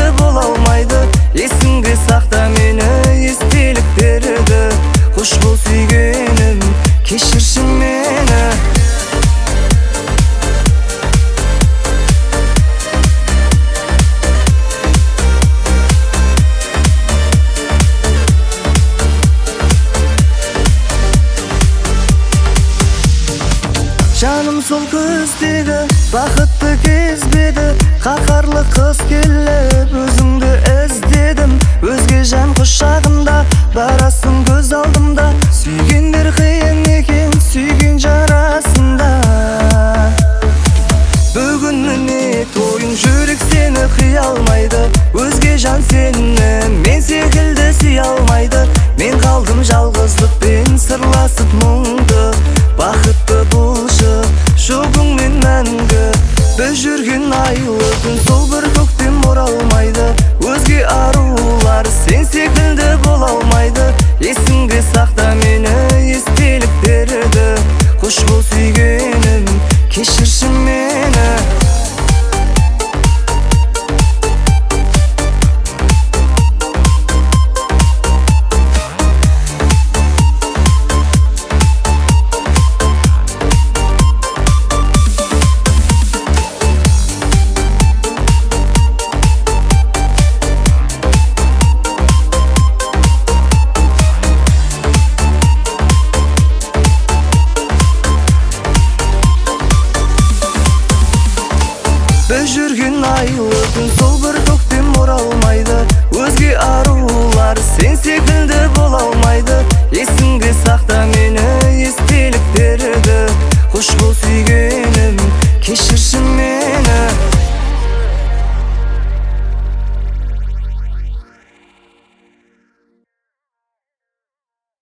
секілді бола алмайды. Есіңде сақта мені, естеліктерді. Қош бол сүйгенім, кешірші мені. Жаным сол көздегі бақытты кезбеді. Қақарлы қыз келіп өзіңді іздедім. Өзге жан құшағында барасың көз алдымда. Сүйгендер қиын екен, сүйген жарасында. Бүгін міне тойың, жүрек сені қия алмайды. Өзге жан сені мен секілді сүйе алмайды. Мен қалдым жалғыздықпен сырласып мұңды. Бақытты болшы жұбыңмен мәңгі. Біз жүрген айлы күн сол бір көктем оралмайды. Өзге арулар сен секілді бола алмайды. Есіңде сақта мені, естеліктерді. Қош бол сүйгенім, кешірші мені. Біз жүрген айлы күн сол бір көктем оралмайды. Өзге арулар